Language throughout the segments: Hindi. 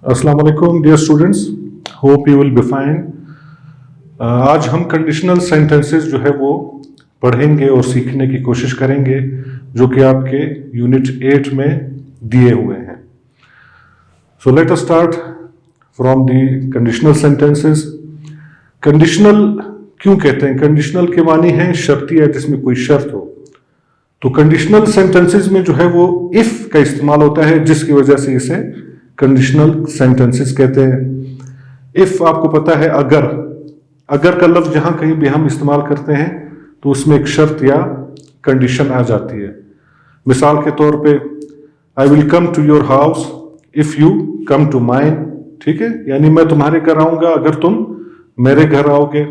अस्सलाम वालेकुम dear students, hope you will be fine. आज हम कंडीशनल सेंटेंसेस जो है वो पढ़ेंगे और सीखने की कोशिश करेंगे जो कि आपके यूनिट 8 में दिए हुए हैं। So let us start from the conditional sentences. Conditional क्यों कहते हैं? कंडीशनल के मानी है शर्तिया, जिसमें कोई शर्त हो। तो कंडीशनल सेंटेंसेस में जो है वो इफ का इस्तेमाल होता है, जिसकी वजह से इसे कंडीशनल सेंटेंसेस कहते हैं। इफ आपको पता है अगर का लफ्ज जहां कहीं भी हम इस्तेमाल करते हैं तो उसमें एक शर्त या कंडीशन आ जाती है। मिसाल के तौर पे I will come to your house if you come to mine. ठीक है, यानी मैं तुम्हारे घर आऊंगा अगर तुम मेरे घर आओगे।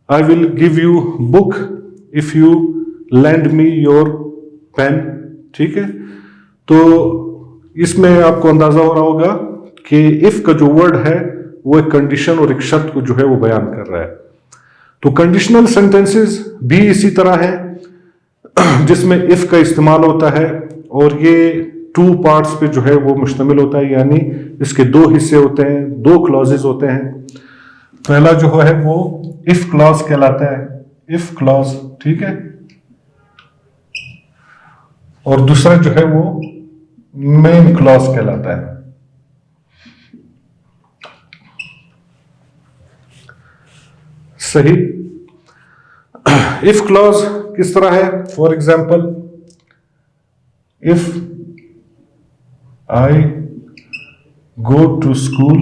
I will give you book if you land me your pen. ठीक है, तो इसमें आपको अंदाजा हो रहा होगा कि इफ का जो वर्ड है वो एक कंडीशन और एक शर्त को जो है वो बयान कर रहा है। तो कंडीशनल सेंटेंसेस भी इसी तरह है जिसमें इफ का इस्तेमाल होता है और ये 2 पार्ट्स पे जो है वो मुश्तमिल होता है, यानी इसके 2 हिस्से होते हैं, 2 क्लॉजेज होते हैं। पहला जो है वो इफ क्लॉज कहलाता है, इफ क्लॉज। ठीक है, और दूसरा जो है वो मेन क्लॉज कहलाता है। सही। इफ क्लॉज किस तरह है? For example, if I go to school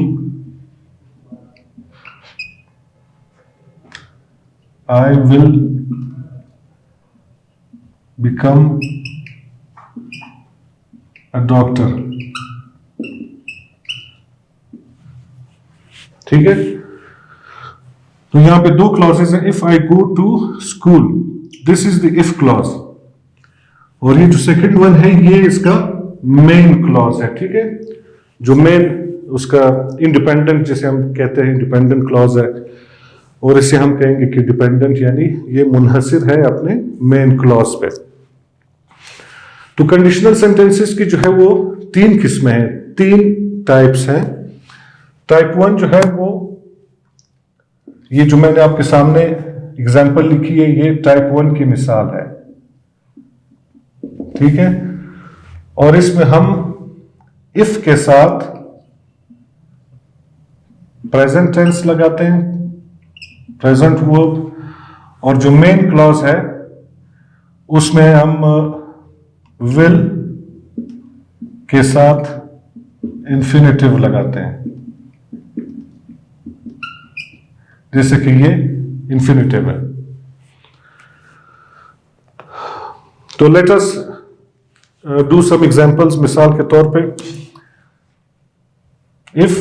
I will become a doctor. ठीक है, तो यहां पे 2 क्लॉजेस हैं। If I go to school, this is the if clause, और ये जो सेकंड वन है ये इसका मेन क्लॉज है। ठीक है, जो मेन उसका इंडिपेंडेंट जिसे हम कहते हैं इंडिपेंडेंट क्लॉज है, और इसे हम कहेंगे कि डिपेंडेंट, यानी ये मुनहसिर है अपने मेन क्लॉज पे। तो कंडीशनल सेंटेंसेस की जो है वो 3 किस्में हैं, 3 टाइप्स हैं। टाइप 1 जो है वो ये जो मैंने आपके सामने एग्जांपल लिखी है, ये टाइप 1 की मिसाल है। ठीक है, और इसमें हम इफ के साथ प्रेजेंट टेंस लगाते हैं, प्रेजेंट वर्ब, और जो मेन क्लॉज है उसमें हम विल के साथ इंफिनिटिव लगाते हैं, जैसे कि ये इंफिनिटिव है। तो let us do some examples. मिसाल के तौर पे, if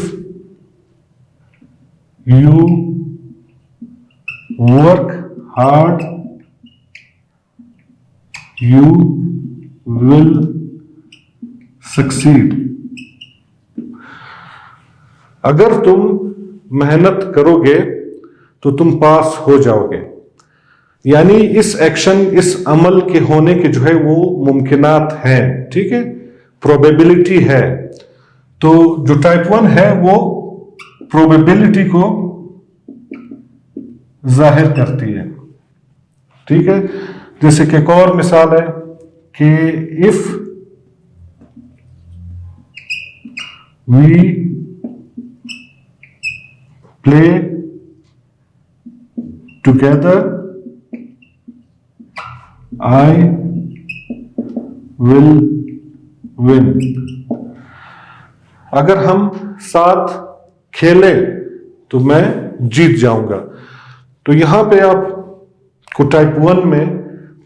you work hard you will succeed. अगर तुम मेहनत करोगे तो तुम पास हो जाओगे, यानी इस एक्शन, इस अमल के होने के जो है वो मुमकिनात हैं। ठीक है, प्रोबेबिलिटी है। तो जो टाइप 1 है वो प्रोबेबिलिटी को जाहिर करती है। ठीक है, जैसे कि एक और मिसाल है कि if we play together I will win. अगर हम साथ खेले तो मैं जीत जाऊंगा। तो यहां पे आपको टाइप 1 में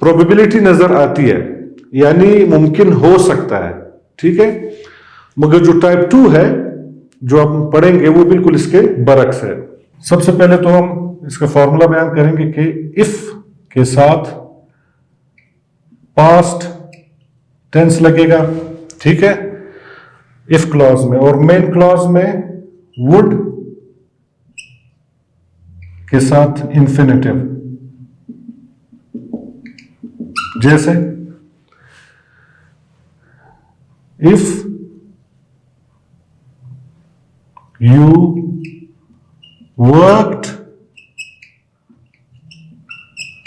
प्रोबेबिलिटी नजर आती है, यानी मुमकिन हो सकता है। ठीक है, मगर जो टाइप 2 है जो आप पढ़ेंगे वो बिल्कुल इसके बरक्स है। सबसे पहले तो हम इसका फॉर्मूला बयान करेंगे कि इफ के साथ पास्ट टेंस लगेगा। ठीक है, इफ क्लॉज में, और मेन क्लॉज में वुड के साथ इंफिनिटिव, जैसे if you worked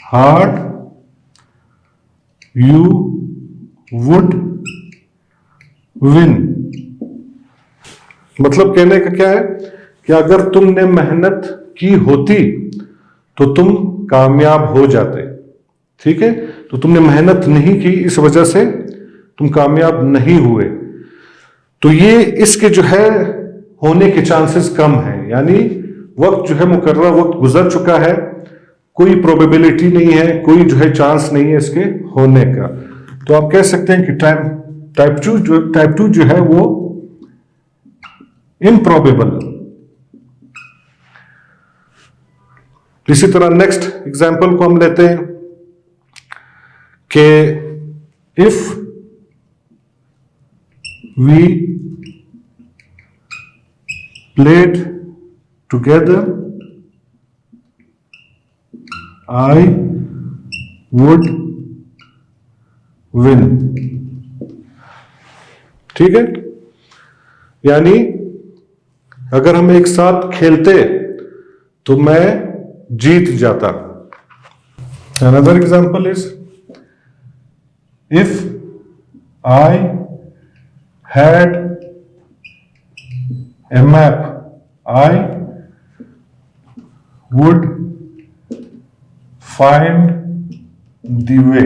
hard, you would win। मतलब कहने का क्या है कि अगर तुमने मेहनत की होती तो तुम कामयाब हो जाते। ठीक है, तो तुमने मेहनत नहीं की, इस वजह से तुम कामयाब नहीं हुए। तो ये इसके जो है होने के चांसेस कम हैं, यानी वक्त जो है मुकर्रर वक्त गुजर चुका है, कोई प्रोबेबिलिटी नहीं है, कोई जो है चांस नहीं है इसके होने का। तो आप कह सकते हैं कि टाइप टू जो है वो इम्प्रॉबेबल। इसी तरह नेक्स्ट एग्जाम्पल को हम लेते हैं कि if we played together, I would win। ठीक है, यानी अगर हम एक साथ खेलते तो मैं जीत जाता। Another example is if I had a map, I would find the way।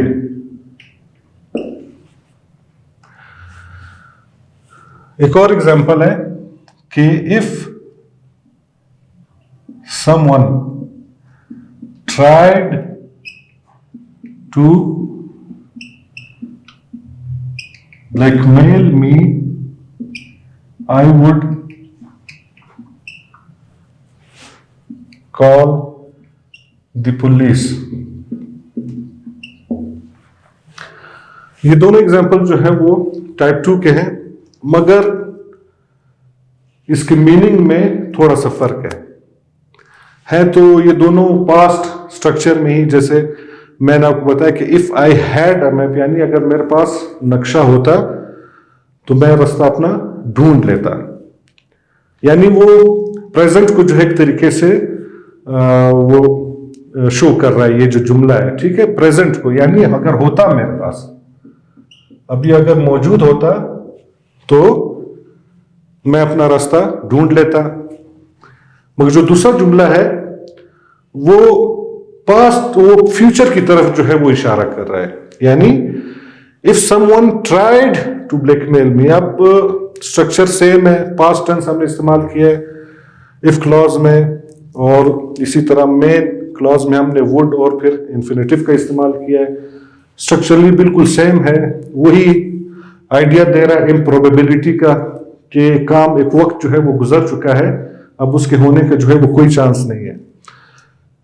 एक और एग्जाम्पल है कि if someone tried to blackmail me, I would call the police। ये दोनों एग्जाम्पल जो है वो टाइप 2 के हैं, मगर इसके मीनिंग में थोड़ा सा फर्क है तो ये दोनों पास्ट स्ट्रक्चर में ही, जैसे मैंने आपको बताया कि if I had a map, यानी अगर मेरे पास नक्शा होता तो मैं रास्ता अपना ढूंढ लेता। यानी वो प्रेजेंट को जो है एक तरीके से वो शो कर रहा है, ये जो जुमला है, ठीक है, प्रेजेंट को, यानी अगर होता मेरे पास, अभी अगर मौजूद होता तो मैं अपना रास्ता ढूंढ लेता। मगर जो दूसरा जुमला है वो पास्ट, वो फ्यूचर की तरफ जो है वो इशारा कर रहा है, यानी if someone tried to blackmail me. अब स्ट्रक्चर सेम है, पास्ट टेंस हमने इस्तेमाल किया है इफ क्लॉज में, और इसी तरह मेन क्लॉज में हमने वुड और फिर इन्फिनेटिव का इस्तेमाल किया है। स्ट्रक्चरली बिल्कुल सेम है, वही आइडिया दे रहा है इम्प्रोबेबिलिटी का, कि काम एक वक्त जो है वो गुजर चुका है, अब उसके होने का जो है वो कोई चांस नहीं है।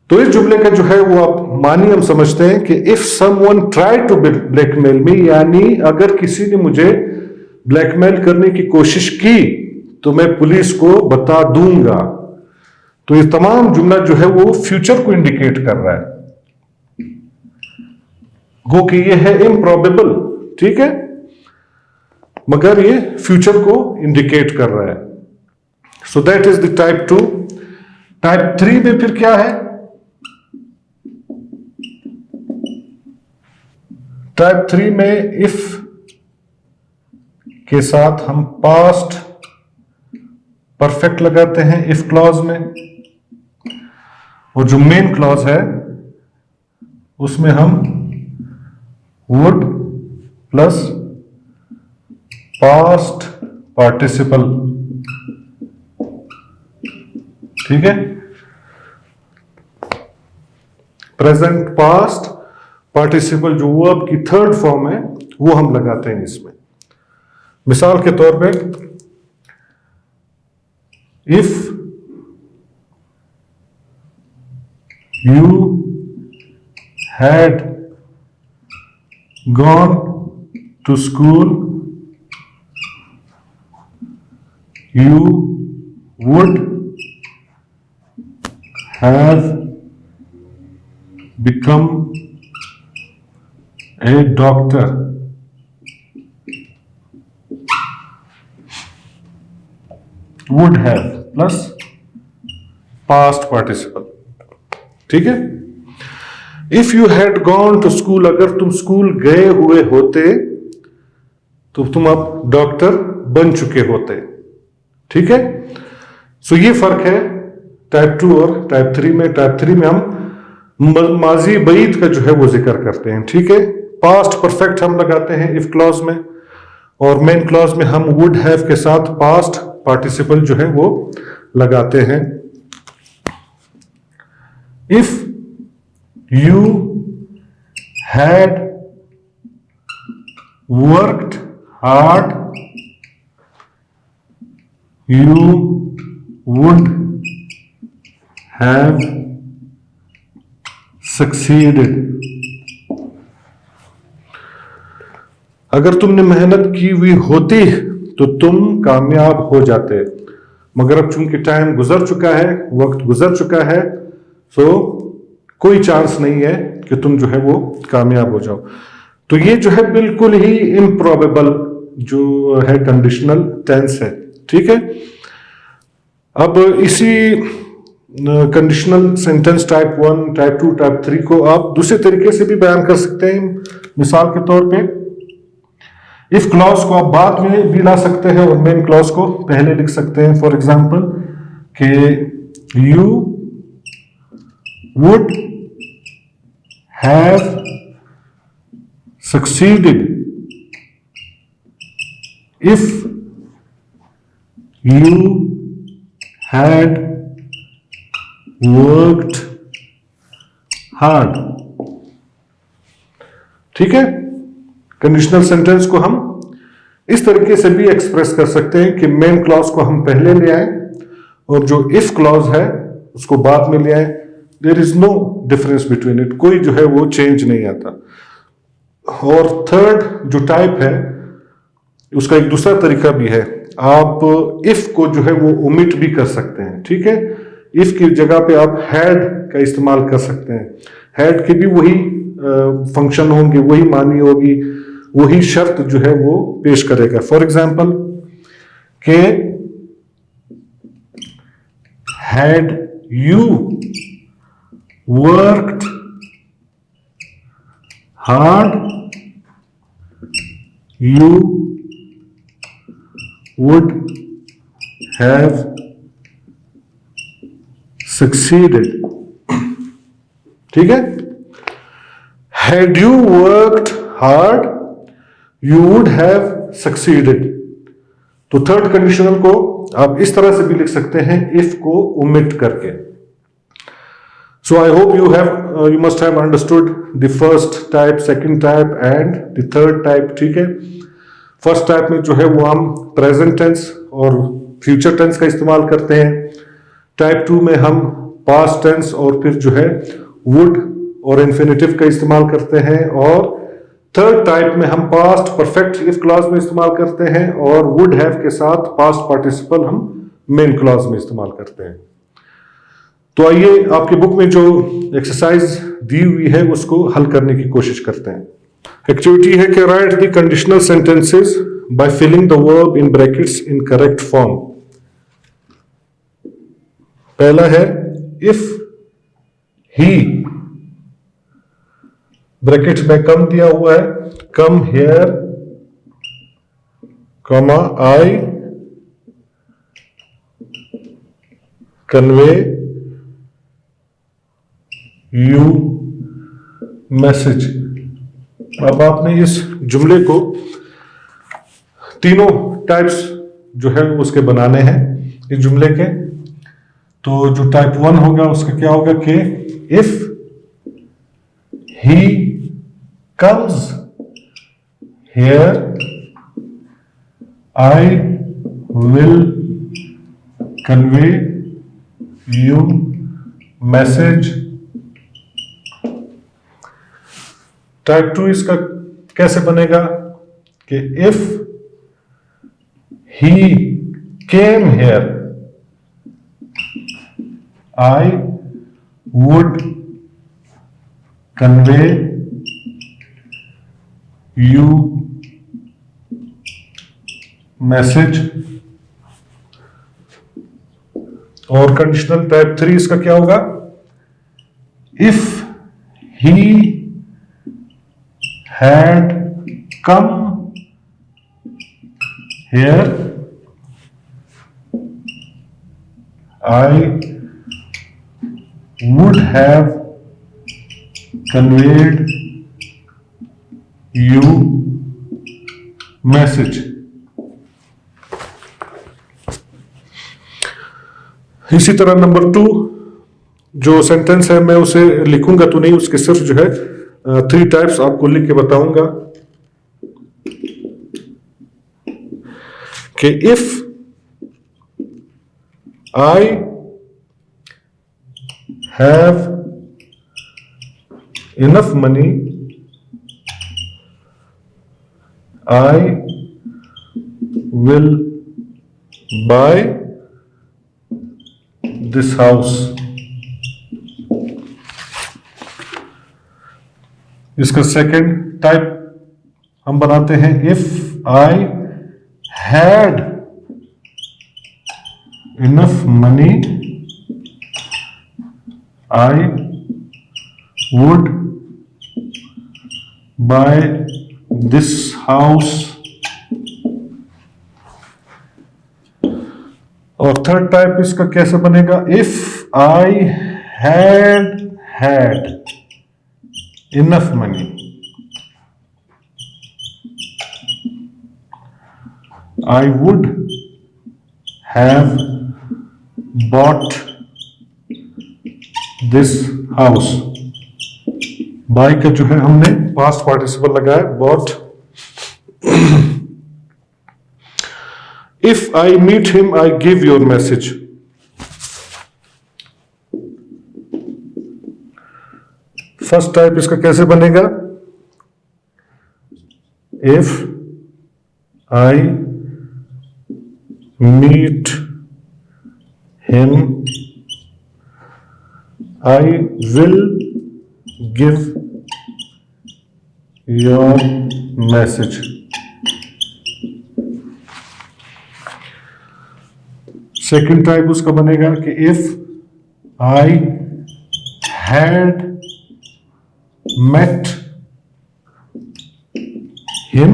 तो इस जुमले का जो है वो आप मानी हम समझते हैं कि if someone try to blackmail me, यानी अगर किसी ने मुझे ब्लैकमेल करने की कोशिश की तो मैं पुलिस को बता दूंगा। तो ये तमाम जुमला जो है वो फ्यूचर को इंडिकेट कर रहा है, गो कि ये है इम्प्रॉबेबल, ठीक है, मगर ये फ्यूचर को इंडिकेट कर रहा है। So that is the type 2। Type 3 में फिर क्या है? टाइप 3 में इफ के साथ हम पास्ट परफेक्ट लगाते हैं इफ क्लॉज में, और जो मेन क्लॉज है उसमें हम वुड प्लस पास्ट पार्टिसिपल, ठीक है, प्रेजेंट पास्ट पार्टिसिपल जो वर्ब की थर्ड फॉर्म है वो हम लगाते हैं इसमें। मिसाल के तौर पे if you had gone to school, you would have become a doctor। would have, plus past participle. ठीक है। If you had gone to school, अगर तुम स्कूल गए हुए होते तो तुम अब डॉक्टर बन चुके होते। ठीक है। सो ये फर्क है टाइप 2 और टाइप 3 में। टाइप 3 में हम माजी बईद का जो है वो जिक्र करते हैं। ठीक है। पास्ट परफेक्ट हम लगाते हैं इफ क्लॉज में, और मेन क्लॉज में हम वुड हैव के साथ पास्ट पार्टिसिपल जो है वो लगाते हैं। If you had worked hard you would have succeeded। अगर तुमने मेहनत की हुई होती तो तुम कामयाब हो जाते, मगर अब चूंकि टाइम गुजर चुका है, वक्त गुजर चुका है, सो कोई चांस नहीं है कि तुम जो है वो कामयाब हो जाओ। तो ये जो है बिल्कुल ही इम्प्रॉबेबल जो है कंडीशनल टेंस है। ठीक है। अब इसी conditional sentence type 1, type 2, type 3 को आप दूसरे तरीके से भी बयान कर सकते हैं। मिसाल के तौर पे इफ क्लॉज को आप बाद में भी ला सकते हैं और मेन क्लॉज को पहले लिख सकते हैं। फॉर एग्जाम्पल कि you would have succeeded if you had worked hard। ठीक है। कंडीशनल सेंटेंस को हम इस तरीके से भी एक्सप्रेस कर सकते हैं कि मेन क्लॉज को हम पहले ले आए और जो इफ क्लॉज है उसको बाद में ले आए। There is no difference between it, कोई जो है वो चेंज नहीं आता। और थर्ड जो टाइप है उसका एक दूसरा तरीका भी है। आप इफ को जो है वो ओमिट भी कर सकते हैं। ठीक है। इफ की जगह पे आप हैड का इस्तेमाल कर सकते हैं। हैड के भी वही फंक्शन होंगे, वही मानी होगी, वही शर्त जो है वो पेश करेगा। फॉर एग्जाम्पल के had you worked hard you would have succeeded। ठीक है। Had you worked hard, you would have succeeded। तो थर्ड कंडीशनल को आप इस तरह से भी लिख सकते हैं इफ को ओमिट करके। So I hope you must have understood the first type, second type and the third type। ठीक है। फर्स्ट टाइप में जो है वो हम प्रेजेंट टेंस और फ्यूचर टेंस का इस्तेमाल करते हैं। टाइप 2 में हम पास्ट टेंस और फिर जो है वुड और इन्फिनेटिव का इस्तेमाल करते हैं। और थर्ड टाइप में हम पास्ट परफेक्ट इफ क्लॉज में इस्तेमाल करते हैं और वुड हैव के साथ पास्ट पार्टिसिपल हम मेन क्लॉज में इस्तेमाल करते हैं। तो आइए आपके बुक में जो एक्सरसाइज दी हुई है उसको हल करने की कोशिश करते हैं। एक्टिविटी है कि write the conditional sentences by filling the verb in brackets in correct form. पहला है इफ ही, ब्रैकेट्स में कम दिया हुआ है, come here comma I convey you message. अब आपने इस जुमले को तीनों टाइप्स जो है उसके बनाने हैं इस जुमले के। तो जो टाइप 1 होगा उसका क्या होगा कि if he comes here I will convey you message. Type 2 इसका कैसे बनेगा कि if he came here I would convey you message. और कंडीशनल टाइप 3 इसका क्या होगा? If he had come here I would have conveyed you message. इसी तरह नंबर 2 जो सेंटेंस है मैं उसे लिखूंगा तो नहीं, उसके सिर्फ जो है 3 टाइप्स आपको लिख के बताऊंगा कि if I have enough money I will buy this house। इसका सेकंड टाइप हम बनाते हैं if I had enough money I would buy this house। और थर्ड टाइप इसका कैसे बनेगा? If I had enough money I would have bought this house. Buy का जो है हमने पास्ट पार्टिसिपल लगाया, bought. If I meet him I give your message. First type इसका कैसे बनेगा? If I meet him I will give your message. Second type उसका बनेगा कि if I had met him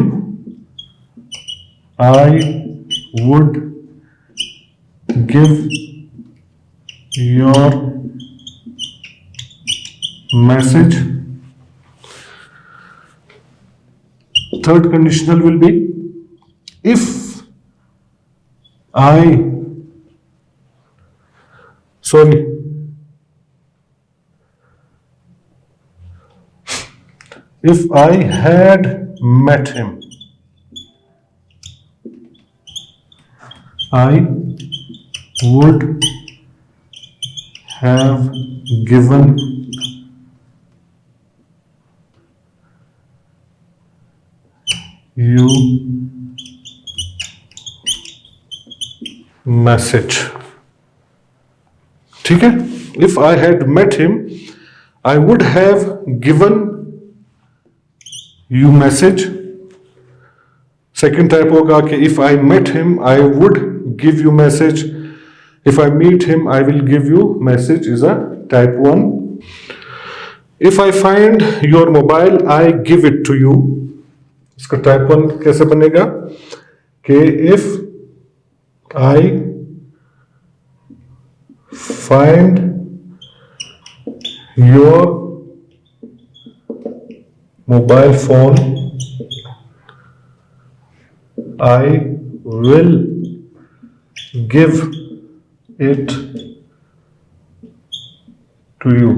I would give your message। Third conditional will be if I had met him I would have given you message। ठीक है? If I had met him I would have given you message। Second type होगा कि if I met him I would give you message। if I meet him I will give you message is a type 1। if I find your mobile I give it to you। इसका टाइप 1 कैसे बनेगा कि if I find your mobile phone I will give it to you।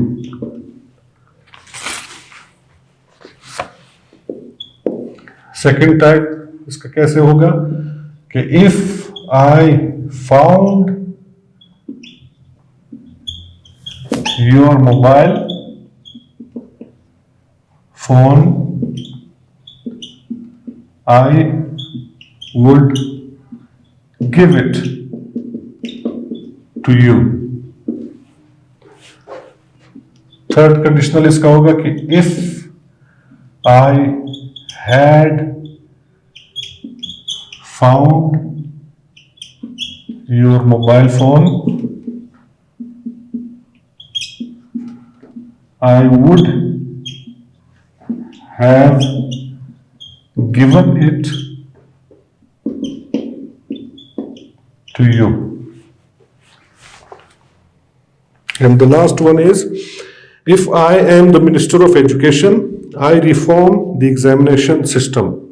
Second type इसका कैसे होगा कि if I found your mobile phone I would give it to you। Third conditional इसका होगा कि if I had found your mobile phone I would have given it to you. And the last one is, if I am the Minister of Education, I reform the examination system.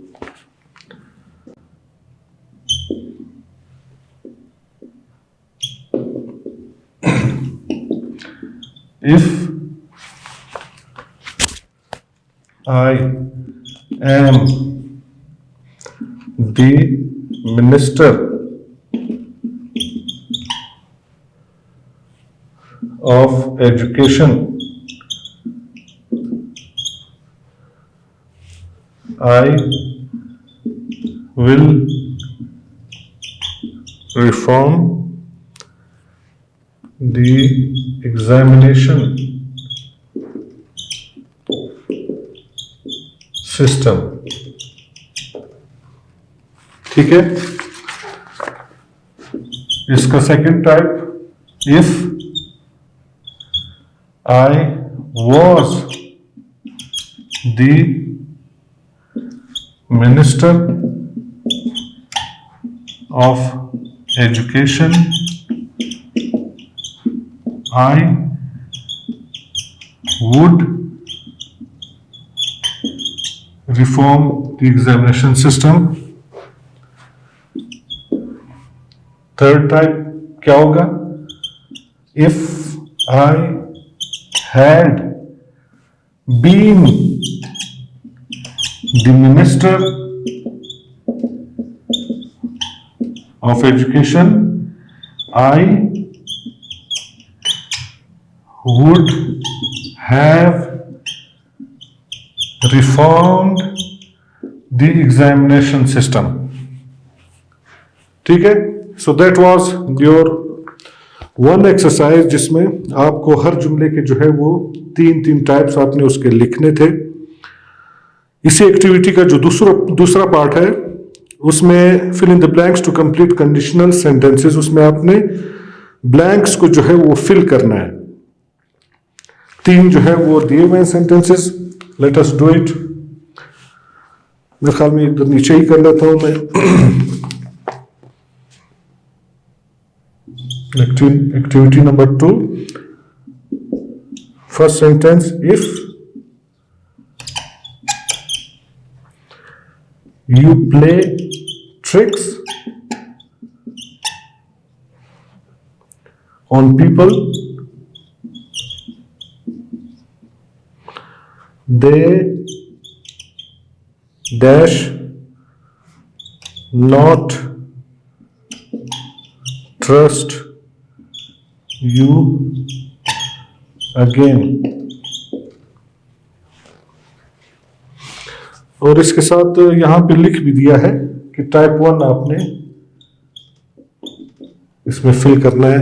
If I am the Minister of Education, I will reform the examination system. ठीक है, इसका second type, if I was the Minister of Education, I would reform the examination system. Third type क्या होगा? If I had been the Minister of Education, I would have reformed the examination system. ठीक है, so that was your one exercise, जिसमें आपको हर जुमले के जो है वो तीन टाइप्स आपने उसके लिखने थे। इसी एक्टिविटी का जो दूसरा पार्ट है उसमें fill in the blanks to complete conditional sentences, उसमें आपने ब्लैंक्स को जो है वो फिल करना है। तीन जो है वो दिए हुए sentences, late us do it. मेरे ख्याल में इधर नीचे ही कर लेता हूं मैं। Activity number 2. First sentence, if you play tricks on people, they dash not trust you again. और इसके साथ यहां पे लिख भी दिया है कि टाइप 1 आपने इसमें फिल करना है।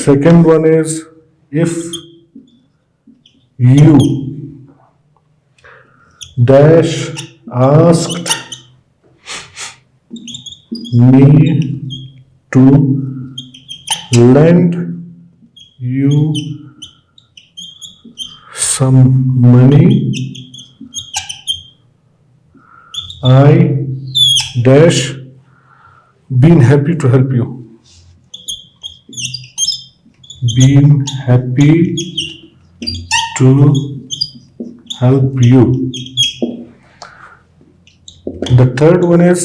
Second one is, if you dash asked me to lend you some money, I dash been happy to help you. Been happy to help you. The third one is,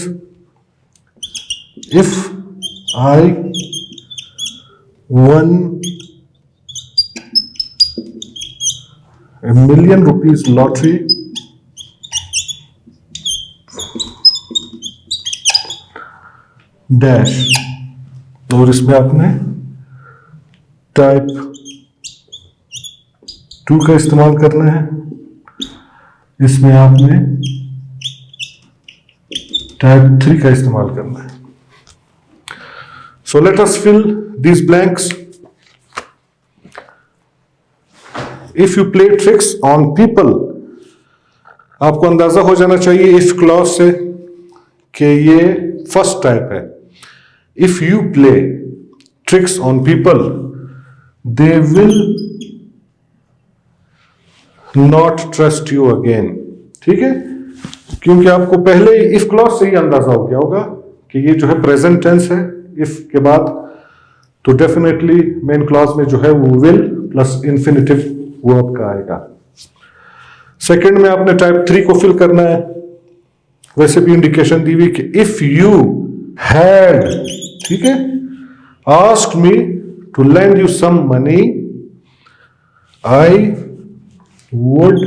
if I won $1 million lottery, dash, और इसमें आपने टाइप 2 का इस्तेमाल करना है। इसमें आपने टाइप 3 का इस्तेमाल करना है। So let us fill these blanks. If you play tricks on people, आपको अंदाजा हो जाना चाहिए इफ क्लॉज से कि ये फर्स्ट टाइप है। If you play tricks on people, they will not trust you again. ठीक है, क्योंकि आपको पहले इफ क्लॉज से ही अंदाजा हो गया होगा कि ये जो है प्रेजेंट टेंस है, इफ के बाद तो डेफिनेटली मेन क्लॉज में जो है वो विल प्लस इंफिनिटिव वर्ब का आएगा। सेकंड में आपने टाइप 3 को फिल करना है। वैसे भी इंडिकेशन दी हुई कि इफ यू हैड, ठीक है, asked me to lend you some money I would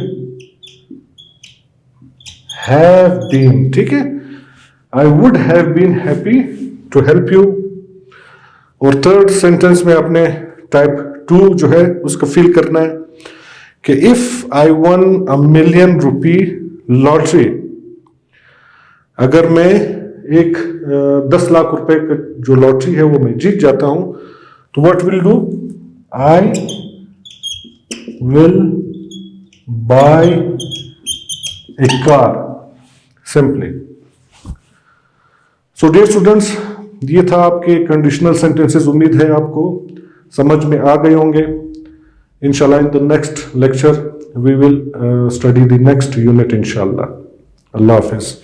have been, ठीक है, I would have been happy to help you. और थर्ड सेंटेंस में आपने टाइप 2 जो है उसको फिल करना है कि if I one $1 million lottery, अगर मैं एक 10 लाख रुपए का जो लॉटरी है वो मैं जीत जाता हूं तो what will do, I will buy a car simply. So dear students, ये था आपके कंडीशनल सेंटेंसेस। उम्मीद है आपको समझ में आ गए होंगे। इंशाल्लाह in the next lecture we will study the next unit इंशाल्लाह। अल्लाह हाफिज।